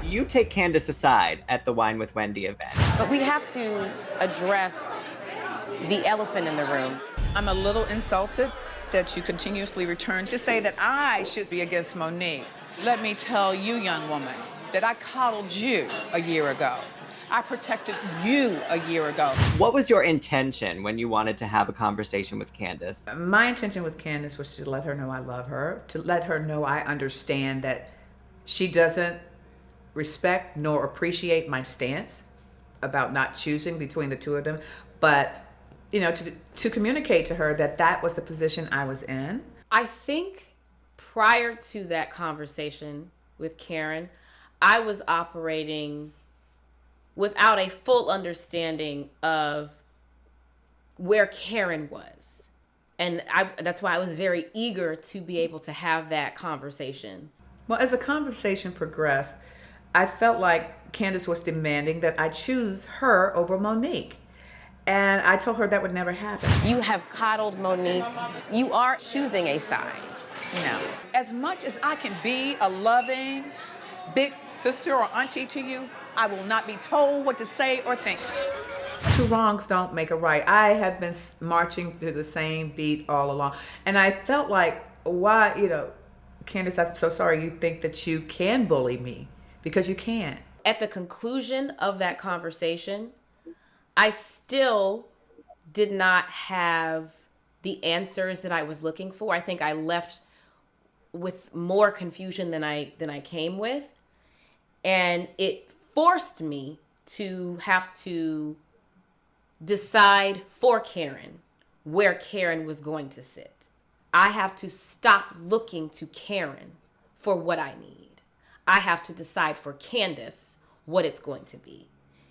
You take Candiace aside at the Wine with Wendy event. But we have to address the elephant in the room. I'm a little insulted that you continuously return to say that I should be against Monique. Let me tell you, young woman, that I coddled you a year ago. I protected you a year ago. What was your intention when you wanted to have a conversation with Candiace? My intention with Candiace was to let her know I love her, to let her know I understand that she doesn't respect nor appreciate my stance about not choosing between the two of them, but you know, to communicate to her that that was the position I was in. I think prior to that conversation with Karen, I was operating without a full understanding of where Karen was. And that's why I was very eager to be able to have that conversation. Well, as the conversation progressed, I felt like Candiace was demanding that I choose her over Monique. And I told her that would never happen. You have coddled Monique. You are choosing a side. No. As much as I can be a loving big sister or auntie to you, I will not be told what to say or think. Two wrongs don't make a right. I have been marching to the same beat all along. And I felt like, why, you know, Candiace, I'm so sorry you think that you can bully me, because you can't. At the conclusion of that conversation, I still did not have the answers that I was looking for. I think I left with more confusion than I came with. And it forced me to have to decide for Karen where Karen was going to sit. I have to stop looking to Karen for what I need. I have to decide for Candiace what it's going to be.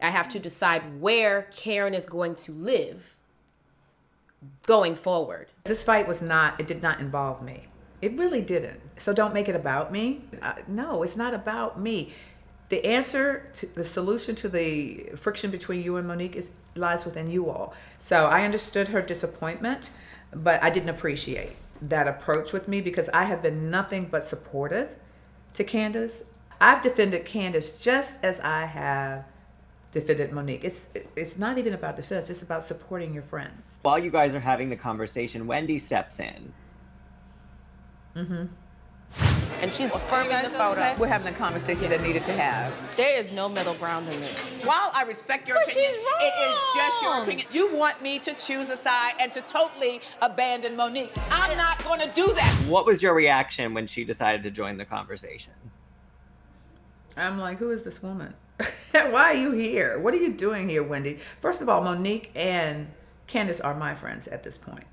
I have to decide where Karen is going to live going forward. This fight it did not involve me. It really didn't. So don't make it about me. No, it's not about me. The answer, the solution to the friction between you and Monique lies within you all. So I understood her disappointment, but I didn't appreciate that approach with me because I have been nothing but supportive to Candiace. I've defended Candiace just as I have defended Monique. It's not even about defense, it's about supporting your friends. While you guys are having the conversation, Wendy steps in. Mm-hmm. And she's affirming the photo. Okay? We're having the conversation that needed to have. There is no middle ground in this. While I respect your opinion, it is just your opinion. You want me to choose a side and to totally abandon Monique. I'm not going to do that. What was your reaction when she decided to join the conversation? I'm like, who is this woman? Why are you here? What are you doing here, Wendy? First of all, Monique and Candiace are my friends at this point.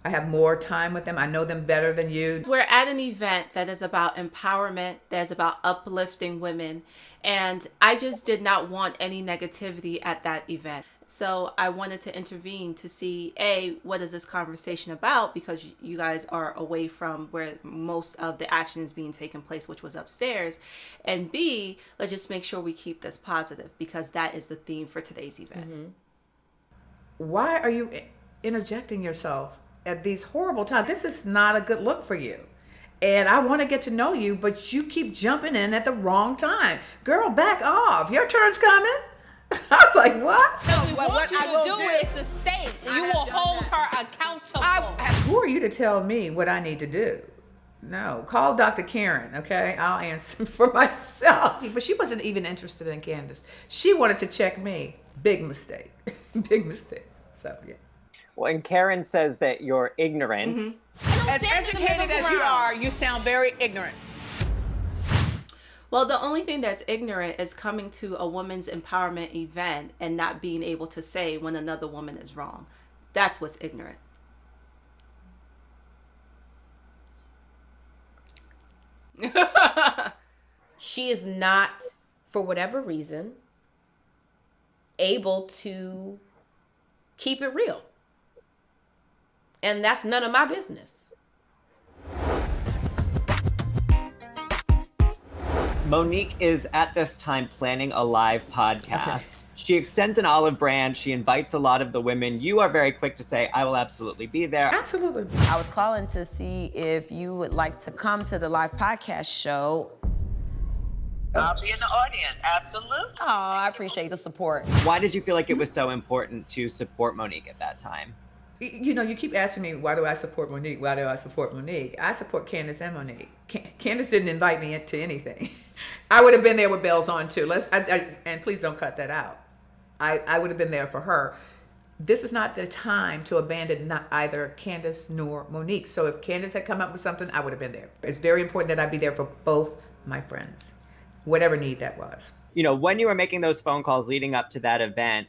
I have more time with them. I know them better than you. We're at an event that is about empowerment, that's about uplifting women, and I just did not want any negativity at that event. So I wanted to intervene to see, A, what is this conversation about? Because you guys are away from where most of the action is being taken place, which was upstairs. And B, let's just make sure we keep this positive because that is the theme for today's event. Mm-hmm. Why are you interjecting yourself at these horrible times? This is not a good look for you. And I want to get to know you, but you keep jumping in at the wrong time. Girl, back off. Your turn's coming. I was like, what? No, what you to do is to stay. You will hold her accountable. Who are you to tell me what I need to do? No, call Dr. Karen, okay? I'll answer for myself. But she wasn't even interested in Candiace. She wanted to check me. Big mistake. Big mistake. So, yeah. Well, and Karen says that you're ignorant. Mm-hmm. As educated as you are, you sound very ignorant. Well, the only thing that's ignorant is coming to a women's empowerment event and not being able to say when another woman is wrong. That's what's ignorant. She is not, for whatever reason, able to keep it real. And that's none of my business. Monique is at this time planning a live podcast. Okay. She extends an olive branch. She invites a lot of the women. You are very quick to say, I will absolutely be there. Absolutely. I was calling to see if you would like to come to the live podcast show. I'll be in the audience. Absolutely. Oh, I appreciate the support. Why did you feel like it was so important to support Monique at that time? You know, you keep asking me, why do I support Monique? Why do I support Monique? I support Candiace and Monique. Candiace didn't invite me into anything. I would have been there with bells on too. And please don't cut that out. I would have been there for her. This is not the time to abandon either Candiace nor Monique. So if Candiace had come up with something, I would have been there. It's very important that I be there for both my friends, whatever need that was. You know, when you were making those phone calls leading up to that event,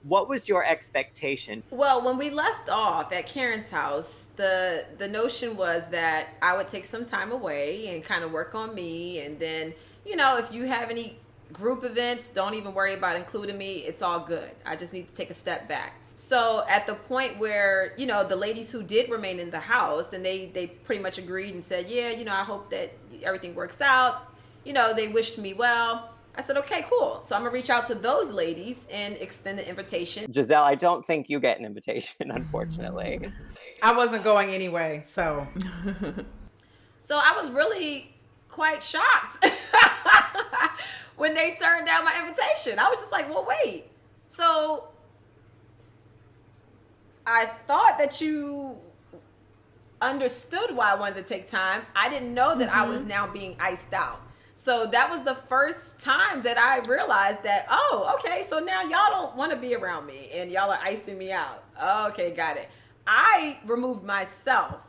what was your expectation? Well, when we left off at Karen's house, the notion was that I would take some time away and kind of work on me. And then, you know, if you have any group events, don't even worry about including me. It's all good. I just need to take a step back. So at the point where, you know, the ladies who did remain in the house, and they pretty much agreed and said, yeah, you know, I hope that everything works out. You know, they wished me well. I said, okay, cool. So I'm going to reach out to those ladies and extend the invitation. Giselle, I don't think you get an invitation, unfortunately. I wasn't going anyway, so. So I was really quite shocked when they turned down my invitation. I was just like, well, wait. So I thought that you understood why I wanted to take time. I didn't know that I was now being iced out. So that was the first time that I realized that, oh, okay, so now y'all don't want to be around me and y'all are icing me out. Okay, got it. I removed myself.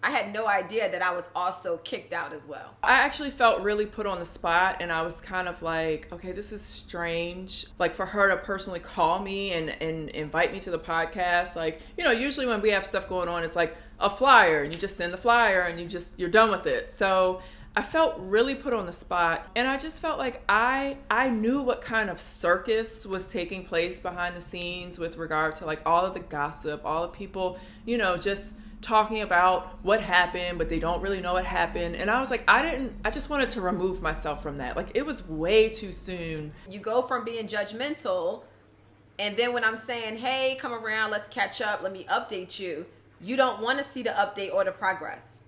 I had no idea that I was also kicked out as well. I actually felt really put on the spot, and I was kind of like, okay, this is strange. Like, for her to personally call me and invite me to the podcast, like, you know, usually when we have stuff going on, it's like a flyer, and you just send the flyer and you're done with it. So I felt really put on the spot, and I just felt like I knew what kind of circus was taking place behind the scenes with regard to like all of the gossip, all the people, you know, just talking about what happened, but they don't really know what happened. And I was like, I just wanted to remove myself from that. Like, it was way too soon. You go from being judgmental, and then when I'm saying, hey, come around, let's catch up, let me update you, you don't want to see the update or the progress.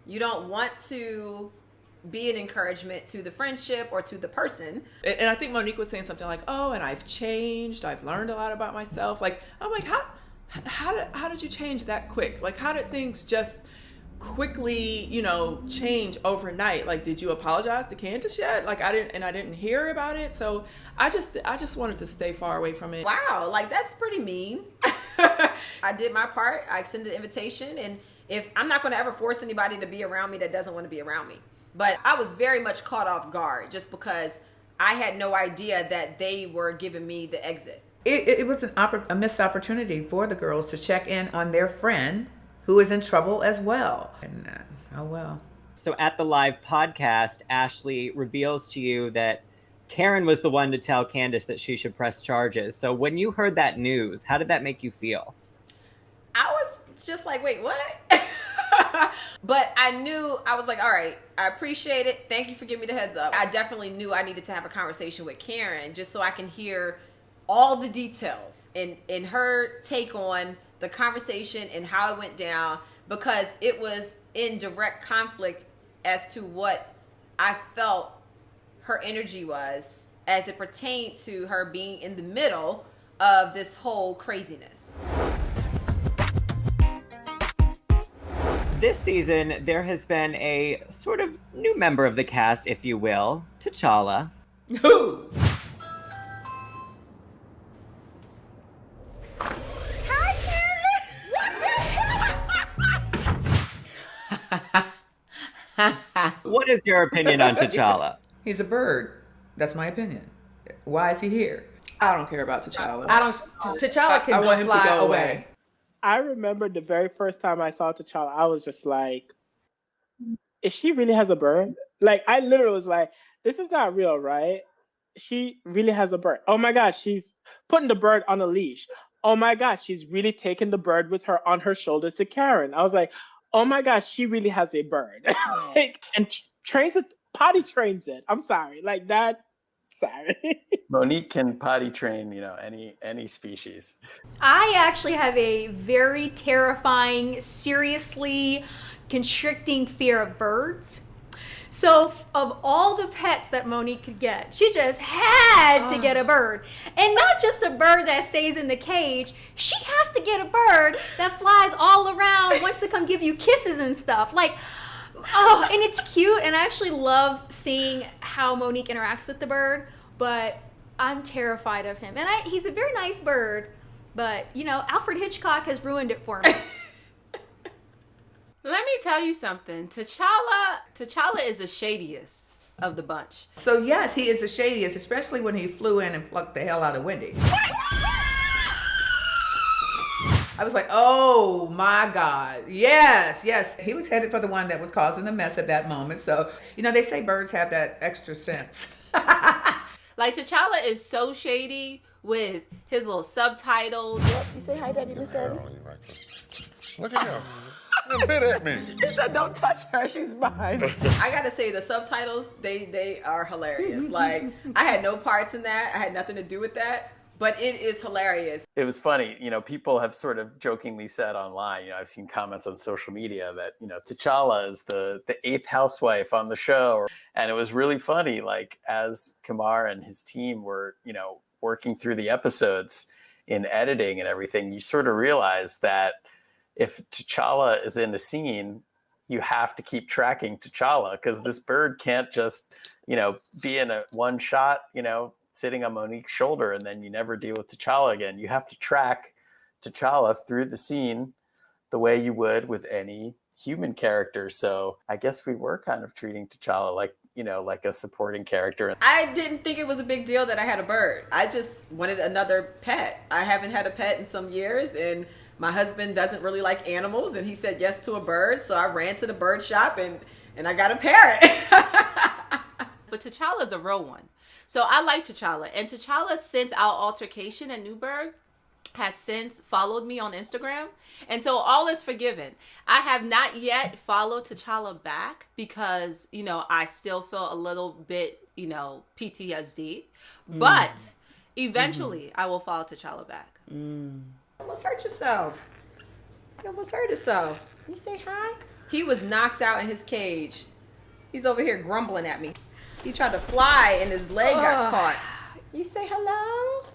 You don't want to be an encouragement to the friendship or to the person. And I think Monique was saying something like, oh, and I've changed, I've learned a lot about myself. Like, I'm like, how did you change that quick? Like, how did things just quickly, you know, change overnight? Like, did you apologize to Candiace yet? Like, I didn't hear about it. So I just wanted to stay far away from it. Wow, like, that's pretty mean. I did my part. I extended the invitation, and if I'm not going to ever force anybody to be around me that doesn't want to be around me. But I was very much caught off guard just because I had no idea that they were giving me the exit. It was a missed opportunity for the girls to check in on their friend who is in trouble as well. And oh well. So at the live podcast, Ashley reveals to you that Karen was the one to tell Candiace that she should press charges. So when you heard that news, how did that make you feel? I was just like, wait, what? But I knew, I was like, all right, I appreciate it. Thank you for giving me the heads up. I definitely knew I needed to have a conversation with Karen just so I can hear all the details and her take on the conversation and how it went down, because it was in direct conflict as to what I felt her energy was as it pertained to her being in the middle of this whole craziness. This season, there has been a sort of new member of the cast, if you will, T'Challa. Who? Hi, Karen! What is your opinion on T'Challa? He's a bird. That's my opinion. Why is he here? I don't care about T'Challa. T'Challa can I want him to fly go away. I remember the very first time I saw T'Challa, I was just like, is she really has a bird? Like, I literally was like, this is not real, right? She really has a bird. Oh my gosh, she's putting the bird on a leash. Oh my gosh, she's really taking the bird with her on her shoulders to Karen. I was like, oh my gosh, she really has a bird. Like, and trains it, potty trains it. I'm sorry, like that. Sorry. Monique can potty train, you know, any species. I actually have a very terrifying, seriously constricting fear of birds. So of all the pets that Monique could get, she just had to get a bird. And not just a bird that stays in the cage. She has to get a bird that flies all around, wants to come give you kisses and stuff. Like, oh, and it's cute. And I actually love seeing how Monique interacts with the bird. But I'm terrified of him. And he's a very nice bird. But, you know, Alfred Hitchcock has ruined it for me. Let me tell you something. T'Challa is the shadiest of the bunch. So yes, he is the shadiest, especially when he flew in and plucked the hell out of Wendy. I was like, oh my God. Yes. He was headed for the one that was causing the mess at that moment. So, you know, they say birds have that extra sense. Like, T'Challa is so shady with his little subtitles. Yep. You say hi, Daddy, Miss Daddy. Look at him. You bit at me. He said, don't touch her, she's mine. I gotta say, the subtitles, they are hilarious. Like, I had no parts in that. I had nothing to do with that, but it is hilarious. It was funny, you know, people have sort of jokingly said online, you know, I've seen comments on social media that, you know, T'Challa is the 8th housewife on the show. And it was really funny, like, as Kamar and his team were, you know, working through the episodes in editing and everything, you sort of realize that if T'Challa is in the scene, you have to keep tracking T'Challa, because this bird can't just, you know, be in a one shot, you know, sitting on Monique's shoulder and then you never deal with T'Challa again. You have to track T'Challa through the scene the way you would with any human character. So I guess we were kind of treating T'Challa like, you know, like a supporting character. I didn't think it was a big deal that I had a bird. I just wanted another pet. I haven't had a pet in some years, and my husband doesn't really like animals, and he said yes to a bird, so I ran to the bird shop and I got a parrot. But T'Challa's a real one. So I like T'Challa. And T'Challa, since our altercation in Newburgh, has since followed me on Instagram. And so all is forgiven. I have not yet followed T'Challa back because, you know, I still feel a little bit, you know, PTSD. But eventually I will follow T'Challa back. Almost hurt yourself. You almost hurt yourself. You say hi? He was knocked out in his cage. He's over here grumbling at me. He tried to fly and his leg got caught. You say hello?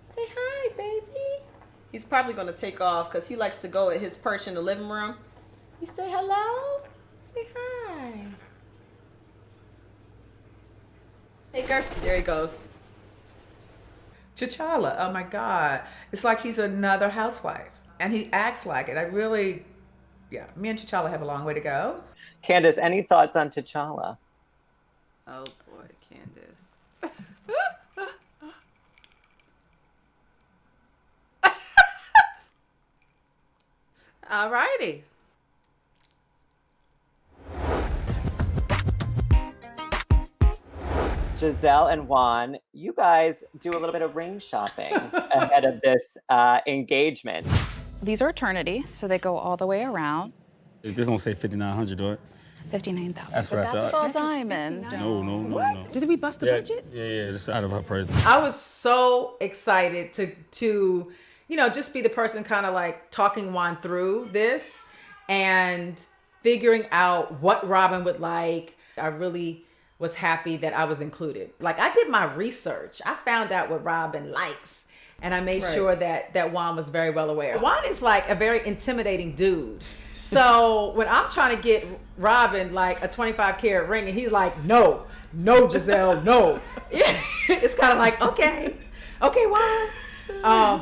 Say hi, baby. He's probably going to take off because he likes to go at his perch in the living room. You say hello? Say hi. Hey, girl. There he goes. T'Challa, oh my God. It's like he's another housewife. And he acts like it. Me and T'Challa have a long way to go. Candiace, any thoughts on T'Challa? Oh boy, Candiace. All righty. Gizelle and Juan, you guys do a little bit of ring shopping ahead of this engagement. These are eternity, so they go all the way around. This don't say 5,900, do it? 59,000. That's what I That's thought. all diamonds. No. Did we bust the budget? Yeah, it's out of her price. I was so excited to you know, just be the person kind of like talking Juan through this and figuring out what Robyn would like. I really was happy that I was included. Like, I did my research. I found out what Robyn likes, and I made sure that Juan was very well aware. Juan is like a very intimidating dude. So when I'm trying to get Robyn like a 25 karat ring and he's like, no, Gizelle, no. It's kind of like, okay, Juan.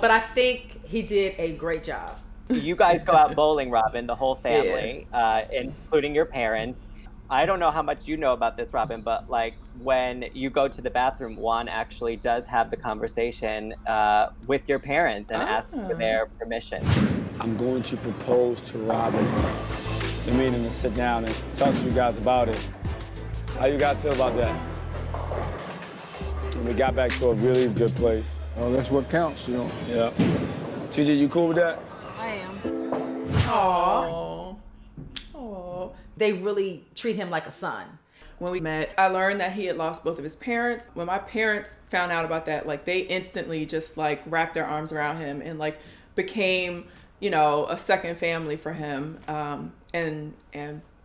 But I think he did a great job. You guys go out bowling, Robyn, the whole family, including your parents. I don't know how much you know about this, Robyn, but like when you go to the bathroom, Juan actually does have the conversation with your parents and asks for their permission. I'm going to propose to Robyn. The meeting to sit down and talk to you guys about it. How you guys feel about that? And we got back to a really good place. Oh, that's what counts, you know. Yeah. TJ, you cool with that? I am. Aww. They really treat him like a son. When we met, I learned that he had lost both of his parents. When my parents found out about that, like, they instantly just like wrapped their arms around him and like became, you know, a second family for him. And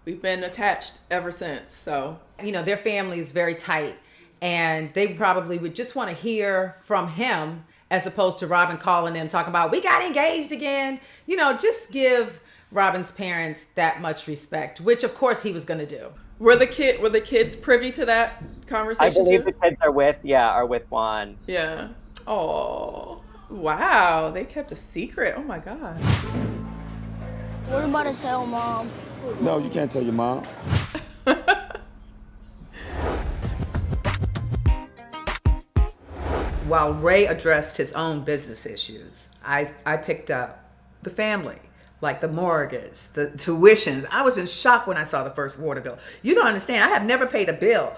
we've been attached ever since. So, you know, their family is very tight, and they probably would just want to hear from him as opposed to Robyn calling them talking about, we got engaged again. You know, just give Robyn's parents that much respect, which of course he was going to do. Were the kids privy to that conversation? I believe too? the kids are with Juan. Yeah. Oh, wow. They kept a secret. Oh my God. What about to tell Mom? No, you can't tell your mom. While Ray addressed his own business issues, I picked up the family, like the mortgage, the tuitions. I was in shock when I saw the first water bill. You don't understand. I have never paid a bill.